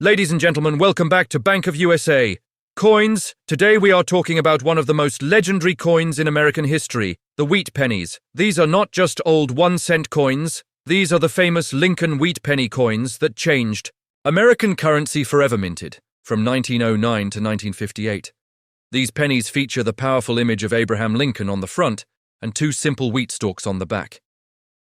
Ladies and gentlemen, welcome back to Bank of USA. Coins. Today we are talking about one of the most legendary coins in American history, the Wheat Pennies. These are not just old 1-cent coins. These are the famous Lincoln Wheat Penny coins that changed American currency forever, minted from 1909 to 1958. These pennies feature the powerful image of Abraham Lincoln on the front and two simple wheat stalks on the back.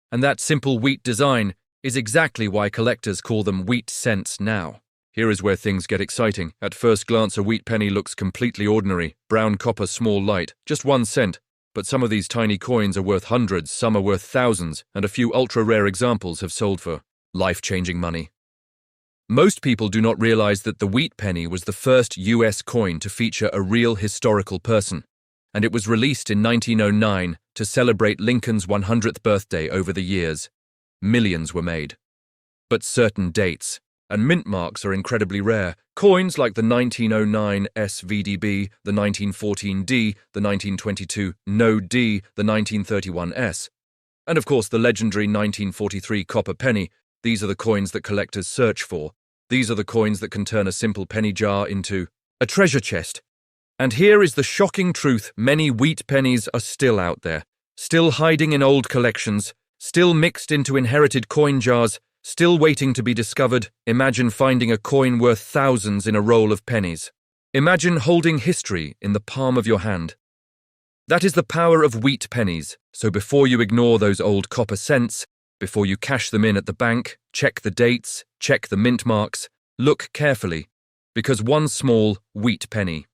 And that simple wheat design is exactly why collectors call them wheat cents now. Here is where things get exciting. At first glance, a wheat penny looks completely ordinary. Brown copper, small light, just 1 cent. But some of these tiny coins are worth hundreds, some are worth thousands, and a few ultra-rare examples have sold for life-changing money. Most people do not realize that the wheat penny was the first US coin to feature a real historical person, and it was released in 1909 to celebrate Lincoln's 100th birthday. Over the years, millions were made. But certain dates and mint marks are incredibly rare. Coins like the 1909 S VDB, the 1914-D, the 1922-No-D, the 1931-S, and of course the legendary 1943 copper penny. These are the coins that collectors search for. These are the coins that can turn a simple penny jar into a treasure chest. And here is the shocking truth: many wheat pennies are still out there, still hiding in old collections, still mixed into inherited coin jars, still waiting to be discovered. Imagine finding a coin worth thousands in a roll of pennies. Imagine holding history in the palm of your hand. That is the power of wheat pennies. So before you ignore those old copper cents, before you cash them in at the bank, check the dates, check the mint marks, look carefully, because one small wheat penny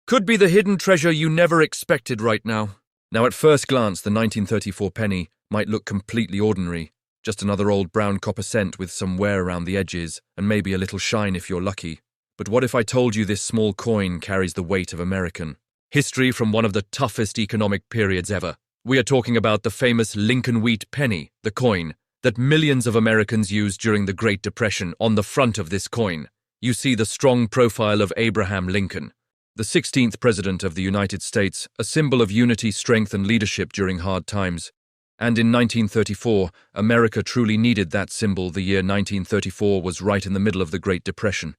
could be the hidden treasure you never expected right now. Now, at first glance, the 1934 penny might look completely ordinary. Just another old brown copper cent with some wear around the edges, and maybe a little shine if you're lucky. But what if I told you this small coin carries the weight of American history from one of the toughest economic periods ever? We are talking about the famous Lincoln Wheat Penny, the coin that millions of Americans used during the Great Depression. On the front of this coin, you see the strong profile of Abraham Lincoln, the 16th President of the United States, a symbol of unity, strength, and leadership during hard times. And in 1934, America truly needed that symbol. The year 1934 was right in the middle of the Great Depression.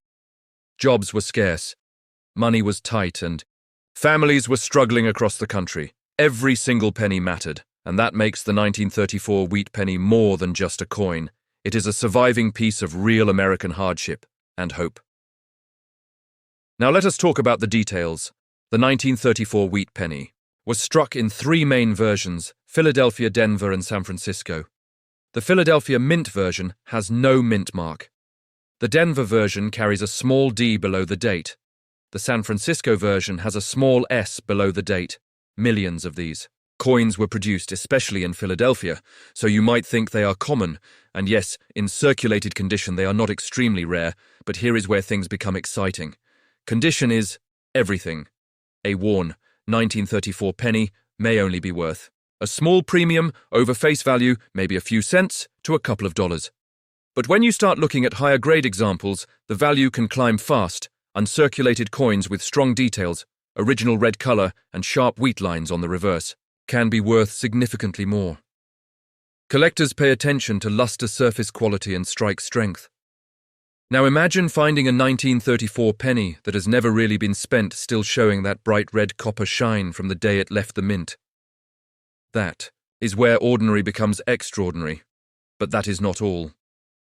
Jobs were scarce, money was tight, and families were struggling across the country. Every single penny mattered, and that makes the 1934 wheat penny more than just a coin. It is a surviving piece of real American hardship and hope. Now let us talk about the details. The 1934 wheat penny was struck in 3 main versions: Philadelphia, Denver, and San Francisco. The Philadelphia mint version has no mint mark. The Denver version carries a small D below the date. The San Francisco version has a small S below the date. Millions of these coins were produced, especially in Philadelphia, so you might think they are common. And yes, in circulated condition they are not extremely rare, but here is where things become exciting. Condition is everything. A worn 1934 penny may only be worth a small premium over face value, maybe a few cents to a couple of dollars. But when you start looking at higher grade examples, the value can climb fast. Uncirculated coins with strong details, original red color, and sharp wheat lines on the reverse can be worth significantly more. Collectors pay attention to luster, surface quality, and strike strength. Now imagine finding a 1934 penny that has never really been spent, still showing that bright red copper shine from the day it left the mint. That is where ordinary becomes extraordinary. But that is not all.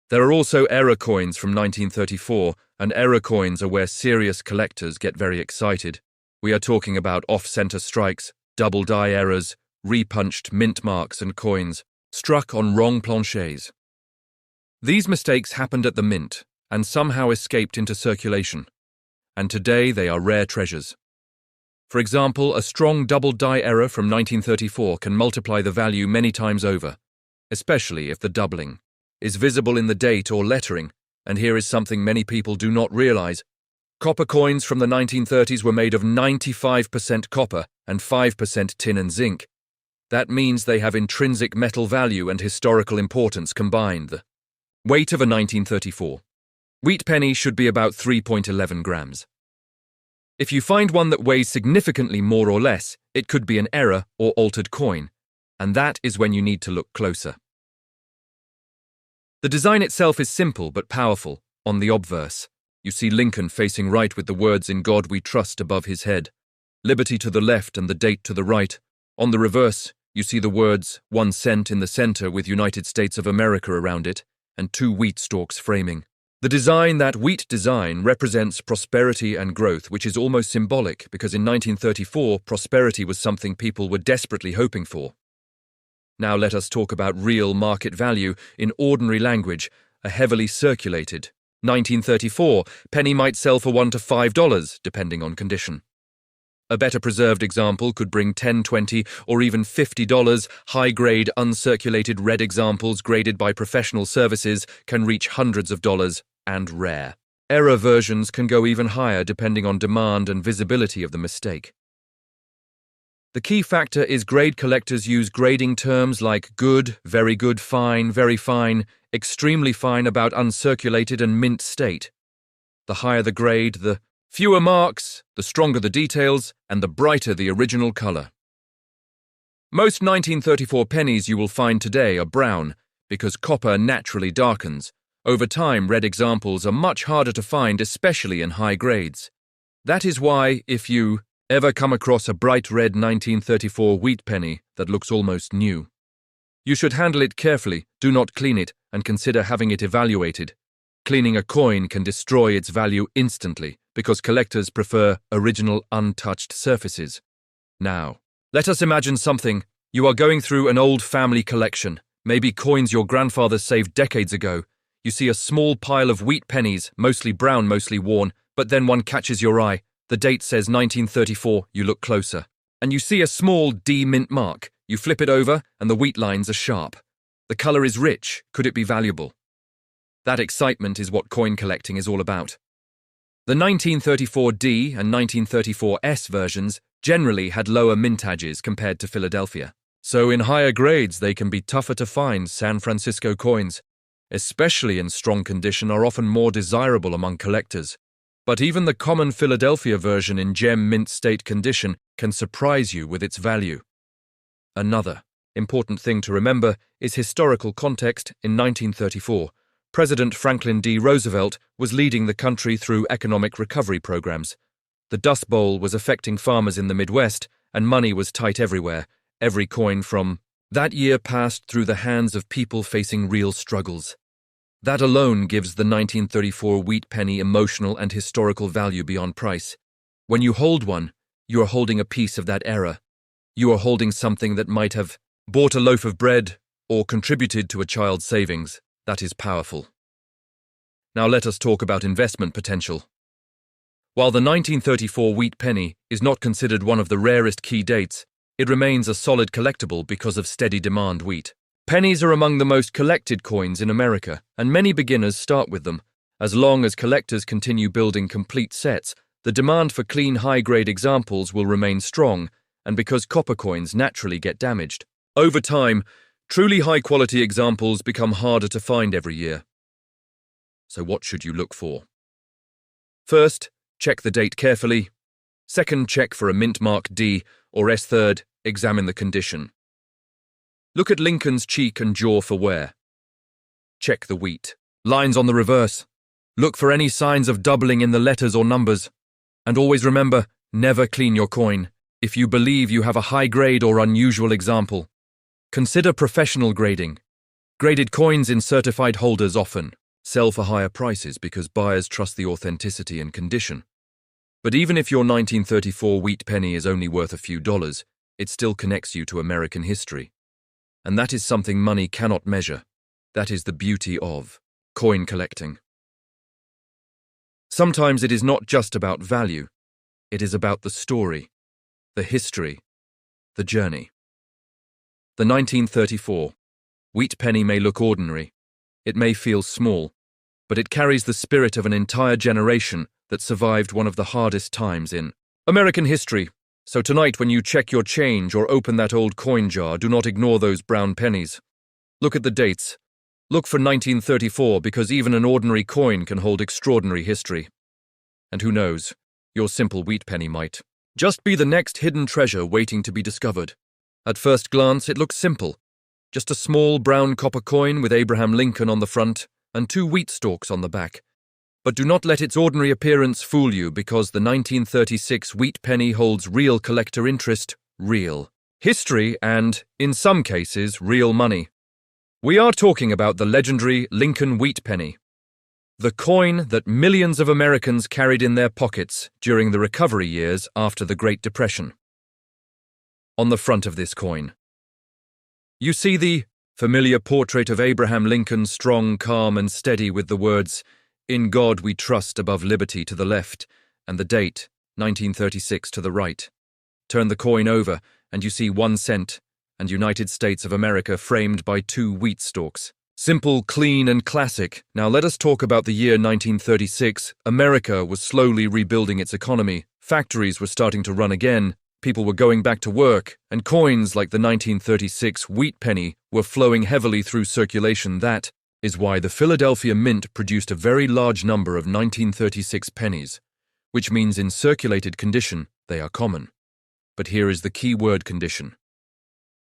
There are also error coins from 1934, and error coins are where serious collectors get very excited. We are talking about off-center strikes, double die errors, repunched mint marks, and coins struck on wrong planchets. These mistakes happened at the mint and somehow escaped into circulation, and today they are rare treasures. For example, a strong double die error from 1934 can multiply the value many times over, especially if the doubling is visible in the date or lettering. And here is something many people do not realize. Copper coins from the 1930s were made of 95% copper and 5% tin and zinc. That means they have intrinsic metal value and historical importance combined. The weight of a 1934 wheat penny should be about 3.11 grams. If you find one that weighs significantly more or less, it could be an error or altered coin, and that is when you need to look closer. The design itself is simple but powerful. On the obverse, you see Lincoln facing right with the words "In God We Trust" above his head, liberty to the left and the date to the right. On the reverse, you see the words 1 cent in the center with United States of America around it, and 2 wheat stalks framing. That wheat design represents prosperity and growth, which is almost symbolic because in 1934, prosperity was something people were desperately hoping for. Now let us talk about real market value in ordinary language, a heavily circulated 1934 penny might sell for $1 to $5, depending on condition. A better preserved example could bring $10, $20, or even $50. High-grade, uncirculated red examples graded by professional services can reach hundreds of dollars, and rare. Error versions can go even higher depending on demand and visibility of the mistake. The key factor is grade collectors use grading terms like good, very fine, extremely fine about uncirculated and mint state. The higher the grade, the fewer marks, the stronger the details, and the brighter the original color. Most 1934 pennies you will find today are brown because copper naturally darkens. Over time, red examples are much harder to find, especially in high grades. That is why, if you ever come across a bright red 1934 wheat penny that looks almost new, you should handle it carefully, do not clean it, and consider having it evaluated. Cleaning a coin can destroy its value instantly because collectors prefer original untouched surfaces. Now, let us imagine something. You are going through an old family collection, maybe coins your grandfather saved decades ago. You see a small pile of wheat pennies, mostly brown, mostly worn, but then one catches your eye. The date says 1934, you look closer, and you see a small D mint mark. You flip it over, and the wheat lines are sharp. The color is rich. Could it be valuable? That excitement is what coin collecting is all about. The 1934-D and 1934-S versions generally had lower mintages compared to Philadelphia. So in higher grades, they can be tougher to find. San Francisco coins, especially in strong condition, are often more desirable among collectors. But even the common Philadelphia version in gem mint state condition can surprise you with its value. Another important thing to remember is historical context. In 1934, President Franklin D. Roosevelt was leading the country through economic recovery programs. The Dust Bowl was affecting farmers in the Midwest, and money was tight everywhere. Every coin from that year passed through the hands of people facing real struggles. That alone gives the 1934 wheat penny emotional and historical value beyond price. When you hold one, you are holding a piece of that era. You are holding something that might have bought a loaf of bread or contributed to a child's savings. That is powerful. Now let us talk about investment potential. While the 1934 wheat penny is not considered one of the rarest key dates, it remains a solid collectible because of steady demand. Wheat pennies are among the most collected coins in America, and many beginners start with them. As long as collectors continue building complete sets, the demand for clean, high-grade examples will remain strong, and because copper coins naturally get damaged. Over time, truly high-quality examples become harder to find every year. So what should you look for? First, check the date carefully. Second, check for a mint mark D or S. Third, examine the condition. Look at Lincoln's cheek and jaw for wear. Check the wheat lines on the reverse. Look for any signs of doubling in the letters or numbers. And always remember, never clean your coin if you believe you have a high-grade or unusual example. Consider professional grading. Graded coins in certified holders often sell for higher prices because buyers trust the authenticity and condition. But even if your 1934 wheat penny is only worth a few dollars, it still connects you to American history. And that is something money cannot measure. That is the beauty of coin collecting. Sometimes it is not just about value. It is about the story, the history, the journey. The 1934 wheat penny may look ordinary. It may feel small, but it carries the spirit of an entire generation that survived one of the hardest times in American history. So tonight, when you check your change or open that old coin jar, do not ignore those brown pennies. Look at the dates. Look for 1934 because even an ordinary coin can hold extraordinary history. And who knows, your simple wheat penny might just be the next hidden treasure waiting to be discovered. At first glance, it looks simple. Just a small brown copper coin with Abraham Lincoln on the front and 2 wheat stalks on the back. But do not let its ordinary appearance fool you, because the 1936 wheat penny holds real collector interest, real history, and, in some cases, real money. We are talking about the legendary Lincoln Wheat Penny, the coin that millions of Americans carried in their pockets during the recovery years after the Great Depression. On the front of this coin, you see the familiar portrait of Abraham Lincoln, strong, calm, and steady, with the words, "In God we trust," above liberty to the left, and the date, 1936, to the right. Turn the coin over, and you see 1 cent and United States of America framed by 2 wheat stalks. Simple, clean, and classic. Now let us talk about the year 1936. America was slowly rebuilding its economy. Factories were starting to run again. People were going back to work, and coins like the 1936 wheat penny were flowing heavily through circulation. That is why the Philadelphia Mint produced a very large number of 1936 pennies, which means in circulated condition they are common. But here is the key word: condition.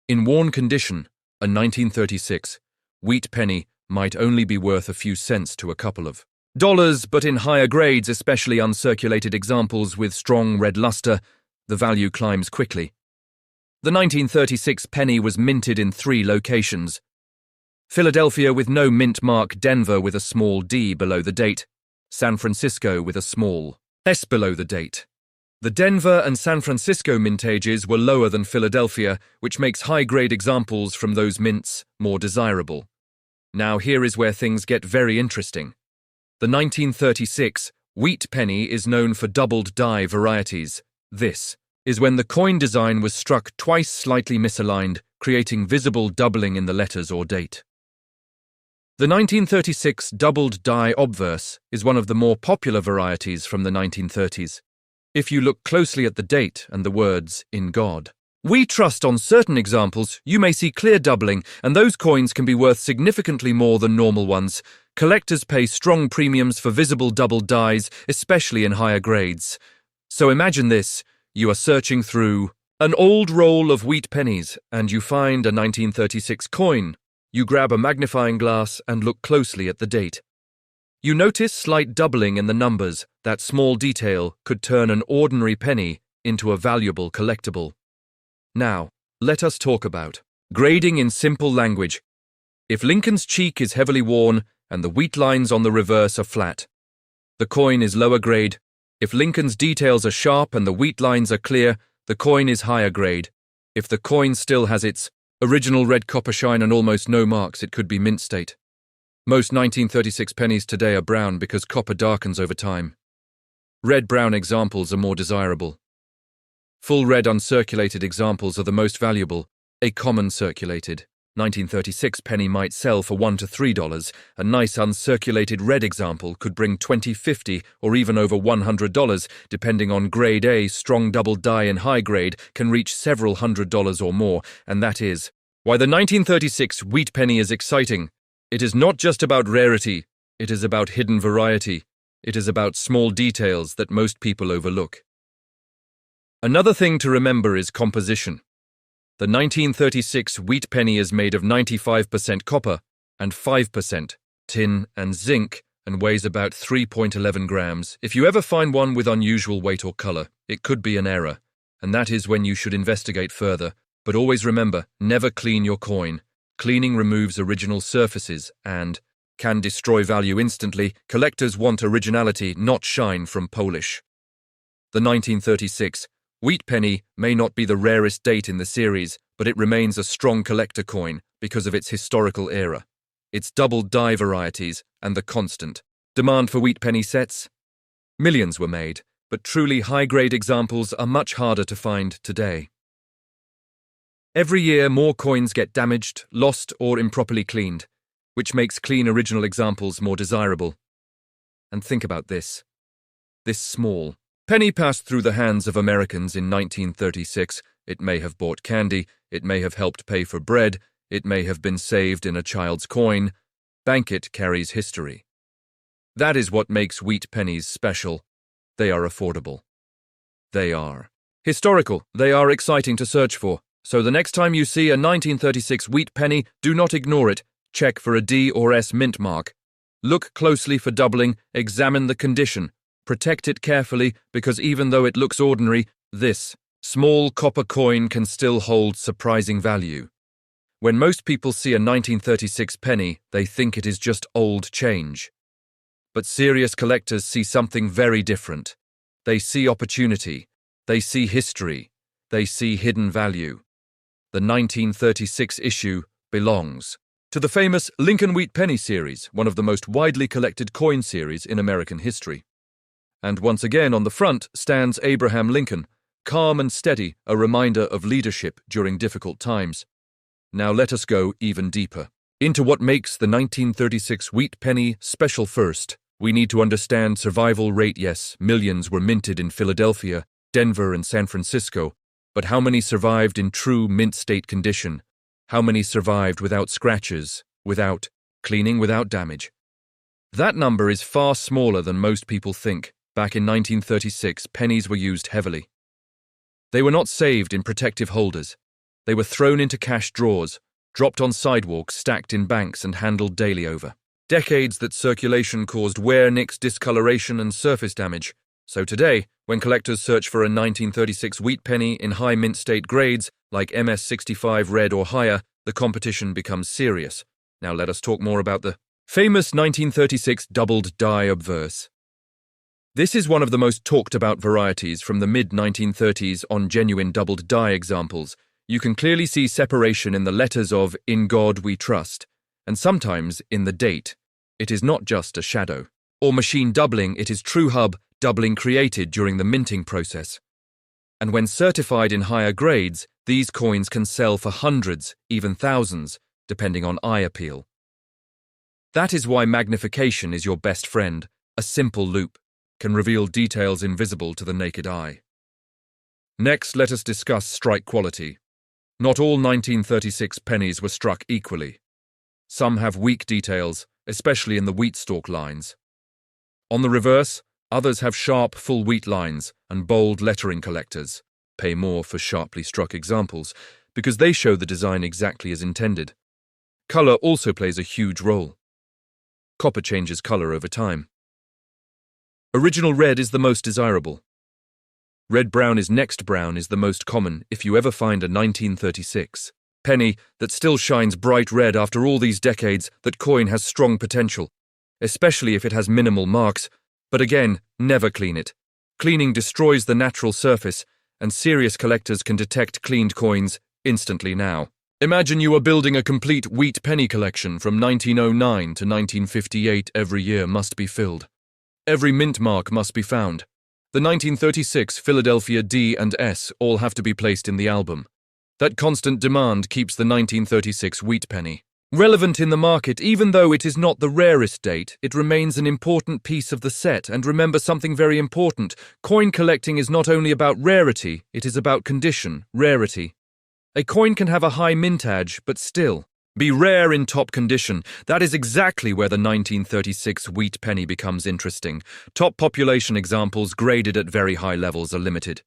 In worn condition, a 1936 wheat penny might only be worth a few cents to a couple of dollars, but in higher grades, especially uncirculated examples with strong red luster, the value climbs quickly. The 1936 penny was minted in 3 locations: Philadelphia with no mint mark, Denver with a small D below the date, San Francisco with a small S below the date. The Denver and San Francisco mintages were lower than Philadelphia, which makes high-grade examples from those mints more desirable. Now here is where things get very interesting. The 1936 wheat penny is known for doubled die varieties. This is when the coin design was struck twice slightly misaligned, creating visible doubling in the letters or date. The 1936 doubled die obverse is one of the more popular varieties from the 1930s. If you look closely at the date and the words, "In God we trust," on certain examples, you may see clear doubling, and those coins can be worth significantly more than normal ones. Collectors pay strong premiums for visible double dies, especially in higher grades. So imagine this: you are searching through an old roll of wheat pennies, and you find a 1936 coin. You grab a magnifying glass and look closely at the date. You notice slight doubling in the numbers. That small detail could turn an ordinary penny into a valuable collectible. Now, let us talk about grading in simple language. If Lincoln's cheek is heavily worn and the wheat lines on the reverse are flat, the coin is lower grade. If Lincoln's details are sharp and the wheat lines are clear, the coin is higher grade. If the coin still has its original red copper shine and almost no marks, it could be mint state. Most 1936 pennies today are brown because copper darkens over time. Red-brown examples are more desirable. Full red uncirculated examples are the most valuable. A common circulated 1936 penny might sell for $1 to $3. A nice uncirculated red example could bring $20, $50, or even over $100, depending on grade. A strong double die in high grade can reach several $100s or more, and that is why the 1936 wheat penny is exciting. It is not just about rarity, it is about hidden variety. It is about small details that most people overlook. Another thing to remember is composition. The 1936 wheat penny is made of 95% copper and 5% tin and zinc and weighs about 3.11 grams. If you ever find one with unusual weight or color, it could be an error, and that is when you should investigate further. But always remember, never clean your coin. Cleaning removes original surfaces and can destroy value instantly. Collectors want originality, not shine from polish. The 1936 wheat penny may not be the rarest date in the series, but it remains a strong collector coin because of its historical era, its double die varieties, and the constant demand for wheat penny sets. Millions were made, but truly high-grade examples are much harder to find today. Every year, more coins get damaged, lost, or improperly cleaned, which makes clean original examples more desirable. And think about this. This small penny passed through the hands of Americans in 1936. It may have bought candy, it may have helped pay for bread, it may have been saved in a child's coin. Bank it carries history. That is what makes wheat pennies special. They are affordable. They are historical. They are exciting to search for. So the next time you see a 1936 wheat penny, do not ignore it. Check for a D or S mint mark. Look closely for doubling, examine the condition, protect it carefully because even though it looks ordinary, this small copper coin can still hold surprising value. When most people see a 1936 penny, they think it is just old change. But serious collectors see something very different. They see opportunity, they see history, they see hidden value. The 1936 issue belongs to the famous Lincoln Wheat Penny series, one of the most widely collected coin series in American history. And once again on the front stands Abraham Lincoln, calm and steady, a reminder of leadership during difficult times. Now let us go even deeper into what makes the 1936 wheat penny special. First, we need to understand survival rate. Yes, millions were minted in Philadelphia, Denver, and San Francisco, but how many survived in true mint state condition? How many survived without scratches, without cleaning, without damage? That number is far smaller than most people think. Back in 1936, pennies were used heavily. They were not saved in protective holders. They were thrown into cash drawers, dropped on sidewalks, stacked in banks, and handled daily. Over decades, that circulation caused wear, nicks, discoloration, and surface damage. So today, when collectors search for a 1936 wheat penny in high mint state grades, like MS65 red or higher, the competition becomes serious. Now let us talk more about the famous 1936 doubled die obverse. This is one of the most talked about varieties from the mid-1930s. On genuine doubled die examples, you can clearly see separation in the letters of "In God We Trust," and sometimes in the date. It is not just a shadow or machine doubling, it is true hub doubling created during the minting process. And when certified in higher grades, these coins can sell for hundreds, even thousands, depending on eye appeal. That is why magnification is your best friend. A simple loop can reveal details invisible to the naked eye. Next, let us discuss strike quality. Not all 1936 pennies were struck equally. Some have weak details, especially in the wheat stalk lines. On the reverse, others have sharp, full wheat lines and bold lettering. Collectors pay more for sharply struck examples because they show the design exactly as intended. Color also plays a huge role. Copper changes color over time. Original red is the most desirable. Red-brown is next. Brown is the most common. If you ever find a 1936 penny that still shines bright red after all these decades, that coin has strong potential, especially if it has minimal marks. But again, never clean it. Cleaning destroys the natural surface, and serious collectors can detect cleaned coins instantly. Now, imagine you are building a complete wheat penny collection from 1909 to 1958. Every year must be filled. Every mint mark must be found. The 1936 Philadelphia D and S all have to be placed in the album. That constant demand keeps the 1936 wheat penny relevant in the market. Even though it is not the rarest date, it remains an important piece of the set. And remember something very important: coin collecting is not only about rarity, it is about condition, rarity. A coin can have a high mintage, but still be rare in top condition. That is exactly where the 1936 wheat penny becomes interesting. Top population examples graded at very high levels are limited.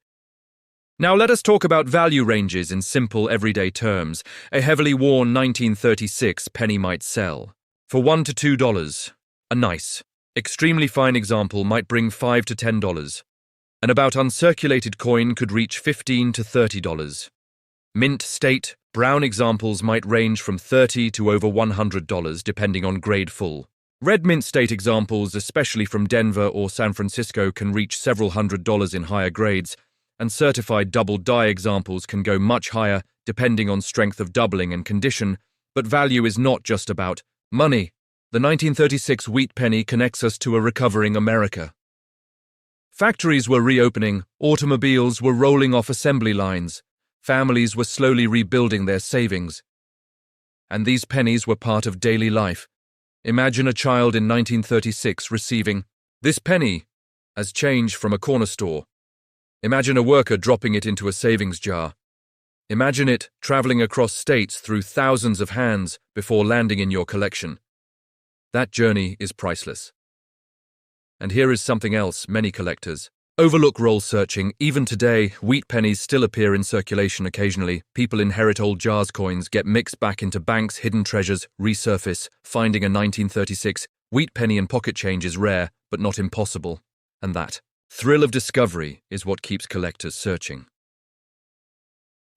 Now let us talk about value ranges in simple everyday terms. A heavily worn 1936 penny might sell for $1 to $2. A nice, extremely fine example might bring $5 to $10. An about uncirculated coin could reach $15 to $30. Mint state, brown examples might range from $30 to over $100 depending on grade. Full red mint state examples, especially from Denver or San Francisco, can reach several $100s in higher grades, and certified double die examples can go much higher depending on strength of doubling and condition. But value is not just about money. The 1936 wheat penny connects us to a recovering America. Factories were reopening, automobiles were rolling off assembly lines, families were slowly rebuilding their savings. And these pennies were part of daily life. Imagine a child in 1936 receiving this penny as change from a corner store. Imagine a worker dropping it into a savings jar. Imagine it traveling across states through thousands of hands before landing in your collection. That journey is priceless. And here is something else many collectors overlook: roll searching. Even today, wheat pennies still appear in circulation occasionally. People inherit old jars, coins get mixed back into banks, hidden treasures resurface. Finding a 1936 Wheat penny and pocket change is rare, but not impossible, and that thrill of discovery is what keeps collectors searching.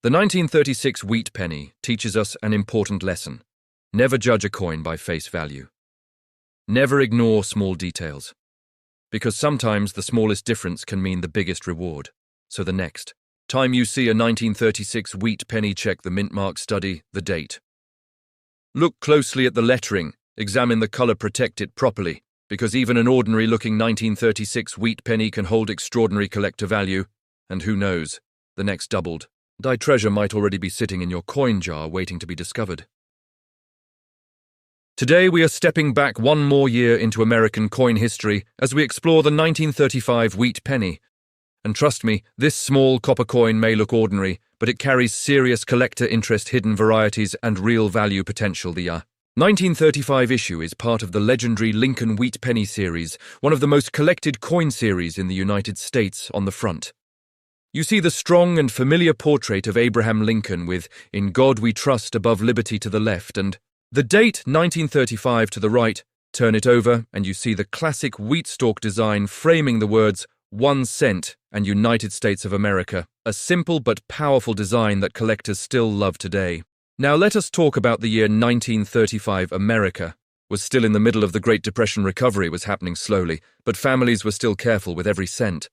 The 1936 wheat penny teaches us an important lesson. Never judge a coin by face value. Never ignore small details, because sometimes the smallest difference can mean the biggest reward. So the next time you see a 1936 wheat penny, check the mint mark, study the date. Look closely at the lettering, examine the color, protect it properly, because even an ordinary-looking 1936 wheat penny can hold extraordinary collector value, and who knows, the next doubled die treasure might already be sitting in your coin jar waiting to be discovered. Today we are stepping back one more year into American coin history as we explore the 1935 wheat penny. And trust me, this small copper coin may look ordinary, but it carries serious collector interest, hidden varieties, and real value potential. The 1935 issue is part of the legendary Lincoln Wheat Penny series, one of the most collected coin series in the United States. On the front, you see the strong and familiar portrait of Abraham Lincoln with "In God We Trust" above liberty to the left, and the date 1935 to the right. Turn it over and you see the classic wheat stalk design framing the words 1 cent and United States of America, a simple but powerful design that collectors still love today. Now let us talk about the year 1935. America was still in the middle of the Great Depression. Recovery was happening slowly, but families were still careful with every cent.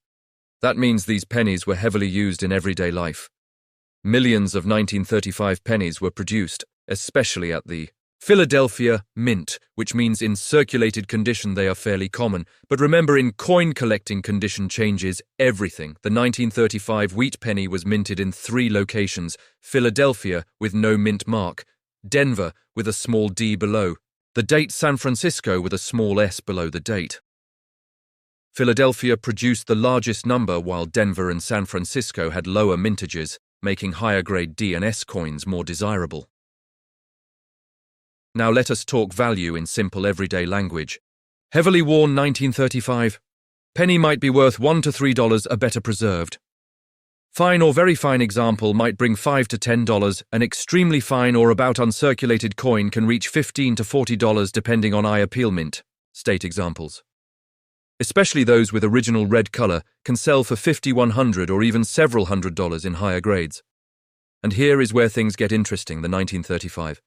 That means these pennies were heavily used in everyday life. Millions of 1935 pennies were produced, especially at the Philadelphia Mint, which means in circulated condition they are fairly common. But remember, in coin collecting, condition changes everything. The 1935 wheat penny was minted in 3 locations: Philadelphia with no mint mark, Denver with a small D below the date, San Francisco with a small S below the date. Philadelphia produced the largest number, while Denver and San Francisco had lower mintages, making higher grade D and S coins more desirable. Now let us talk value in simple everyday language. Heavily worn 1935 penny might be worth $1 to $3, a better preserved. Fine or very fine example might bring $5 to $10. An extremely fine or about uncirculated coin can reach $15 to $40 depending on eye appeal. Mint state examples, especially those with original red color, can sell for $50, $100, or even several $100s in higher grades. And here is where things get interesting. The 1935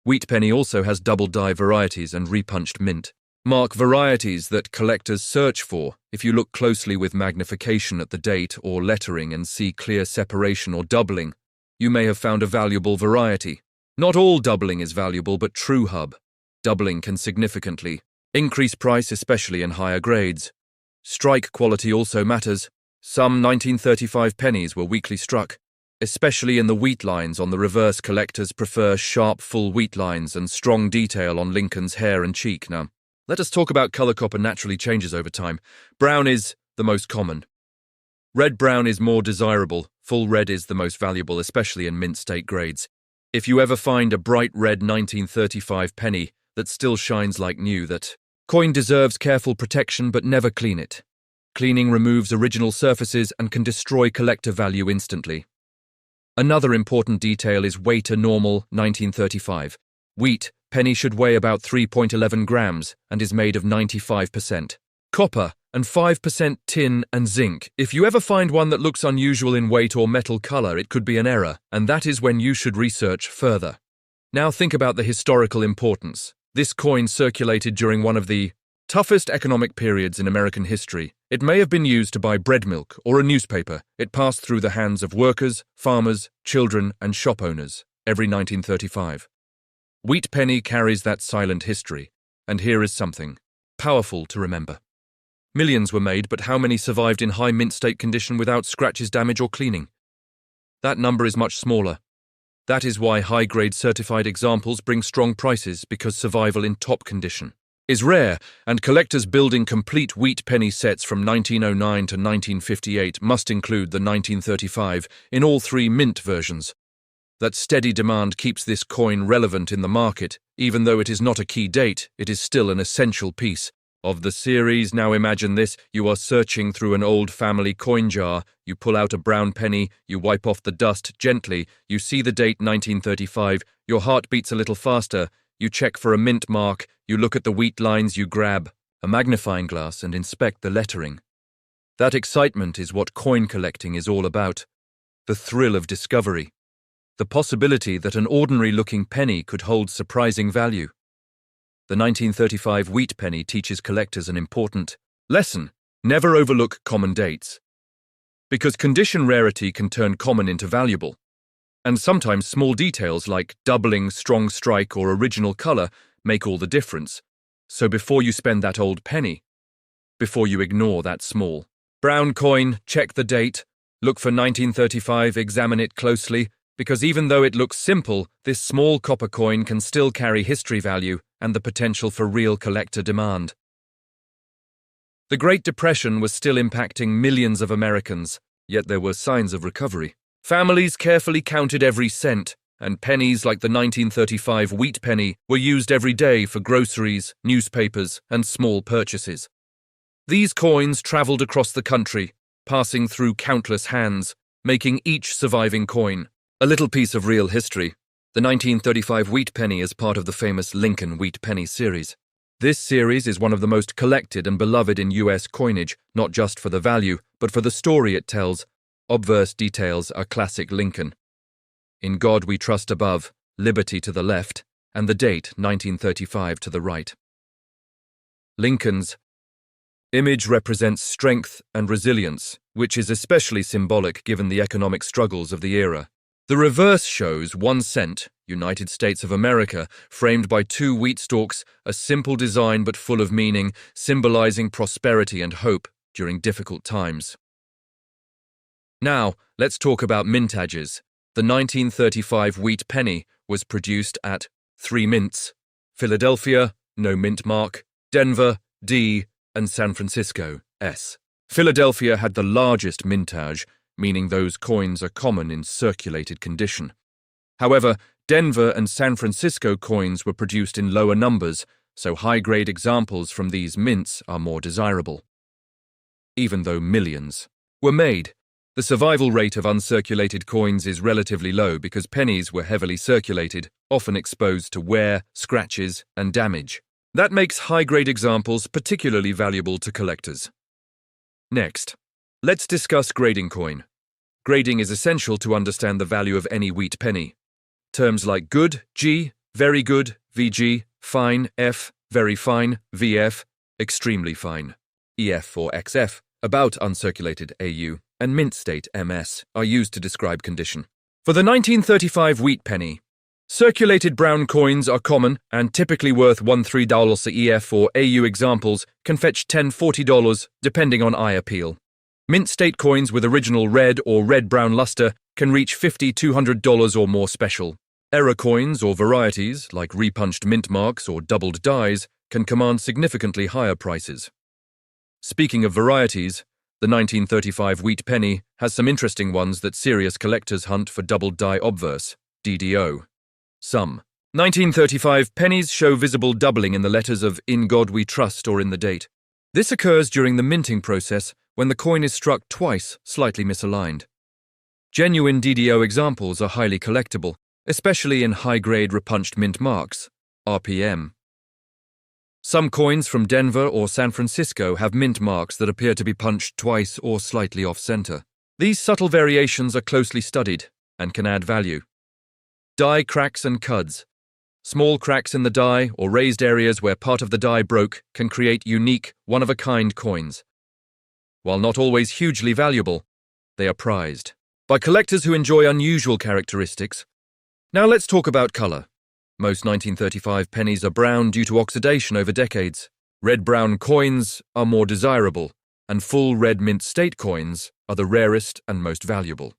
wheat penny also has double die varieties and repunched mint mark varieties that collectors search for. If you look closely with magnification at the date or lettering and see clear separation or doubling, you may have found a valuable variety. Not all doubling is valuable, but true hub doubling can significantly increase price, especially in higher grades. Strike quality also matters. Some 1935 pennies were weakly struck, especially in the wheat lines. On the reverse, collectors prefer sharp, full wheat lines and strong detail on Lincoln's hair and cheek. Now, let us talk about color. Copper naturally changes over time. Brown is the most common. Red-brown is more desirable. Full red is the most valuable, especially in mint state grades. If you ever find a bright red 1935 penny that still shines like new, that coin deserves careful protection, but never clean it. Cleaning removes original surfaces and can destroy collector value instantly. Another important detail is weight. A normal 1935 wheat penny should weigh about 3.11 grams and is made of 95% copper and 5% tin and zinc. If you ever find one that looks unusual in weight or metal color, it could be an error, and that is when you should research further. Now think about the historical importance. This coin circulated during one of the toughest economic periods in American history. It may have been used to buy bread, milk, or a newspaper. It passed through the hands of workers, farmers, children, and shop owners every 1935. Wheat penny carries that silent history, and here is something powerful to remember. Millions were made, but how many survived in high mint state condition without scratches, damage, or cleaning? That number is much smaller. That is why high-grade certified examples bring strong prices, because survival in top condition is rare, and collectors building complete wheat penny sets from 1909 to 1958 must include the 1935 in all 3 mint versions. That steady demand keeps this coin relevant in the market. Even though it is not a key date, it is still an essential piece of the series. Now imagine this: you are searching through an old family coin jar, you pull out a brown penny, you wipe off the dust gently, you see the date 1935, your heart beats a little faster, you check for a mint mark, You look at the wheat lines, you grab a magnifying glass and inspect the lettering. That excitement is what coin collecting is all about. The thrill of discovery. The possibility that an ordinary-looking penny could hold surprising value. The 1935 wheat penny teaches collectors an important lesson. Never overlook common dates. Because condition rarity can turn common into valuable. And sometimes small details like doubling, strong strike, or original color make all the difference. So before you spend that old penny, before you ignore that small brown coin, check the date, look for 1935, examine it closely, because even though it looks simple, this small copper coin can still carry history value and the potential for real collector demand. The Great Depression was still impacting millions of Americans, yet there were signs of recovery. Families carefully counted every cent, and pennies like the 1935 wheat penny were used every day for groceries, newspapers, and small purchases. These coins traveled across the country, passing through countless hands, making each surviving coin a little piece of real history. The 1935 wheat penny is part of the famous Lincoln Wheat Pennies series. This series is one of the most collected and beloved in U.S. coinage, not just for the value, but for the story it tells. Obverse details are classic Lincoln. In God we trust above, liberty to the left, and the date 1935 to the right. Lincoln's image represents strength and resilience, which is especially symbolic given the economic struggles of the era. The reverse shows 1 cent, United States of America, framed by 2 wheat stalks, a simple design but full of meaning, symbolizing prosperity and hope during difficult times. Now, let's talk about mintages. The 1935 wheat penny was produced at 3 mints: Philadelphia, no mint mark; Denver, D, and San Francisco, S. Philadelphia had the largest mintage, meaning those coins are common in circulated condition. However, Denver and San Francisco coins were produced in lower numbers, so high-grade examples from these mints are more desirable. Even though millions were made, the survival rate of uncirculated coins is relatively low because pennies were heavily circulated, often exposed to wear, scratches, and damage. That makes high-grade examples particularly valuable to collectors. Next, let's discuss grading coin. Grading is essential to understand the value of any wheat penny. Terms like good, G, very good, VG, fine, F, very fine, VF, extremely fine, EF or XF, about uncirculated AU, and mint state MS are used to describe condition. For the 1935 wheat penny, circulated brown coins are common and typically worth $13. EF or AU examples can fetch $10–40 depending on eye appeal. Mint state coins with original red or red-brown luster can reach $50–200 or more special. Error coins or varieties, like repunched mint marks or doubled dies, can command significantly higher prices. Speaking of varieties, the 1935 wheat penny has some interesting ones that serious collectors hunt for: doubled die obverse, DDO. Some 1935 pennies show visible doubling in the letters of "In God We Trust" or in the date. This occurs during the minting process when the coin is struck twice, slightly misaligned. Genuine DDO examples are highly collectible, especially in high-grade repunched mint marks, RPM. Some coins from Denver or San Francisco have mint marks that appear to be punched twice or slightly off-center. These subtle variations are closely studied and can add value. Die cracks and cuds. Small cracks in the die or raised areas where part of the die broke can create unique, one-of-a-kind coins. While not always hugely valuable, they are prized by collectors who enjoy unusual characteristics. Now let's talk about color. Most 1935 pennies are brown due to oxidation over decades. Red-brown coins are more desirable, and full red mint state coins are the rarest and most valuable.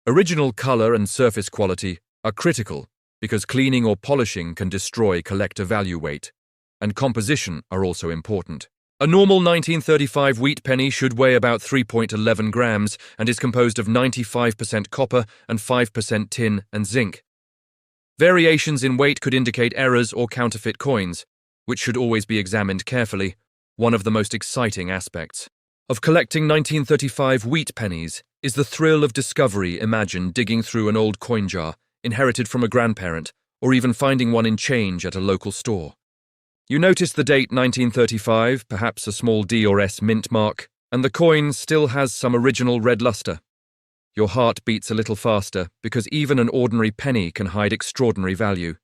Original color and surface quality are critical because cleaning or polishing can destroy collector value weight, and composition are also important. A normal 1935 wheat penny should weigh about 3.11 grams and is composed of 95% copper and 5% tin and zinc. Variations in weight could indicate errors or counterfeit coins, which should always be examined carefully. One of the most exciting aspects of collecting 1935 wheat pennies is the thrill of discovery. Imagine digging through an old coin jar, inherited from a grandparent, or even finding one in change at a local store. You notice the date 1935, perhaps a small D or S mint mark, and the coin still has some original red luster. Your heart beats a little faster because even an ordinary penny can hide extraordinary value.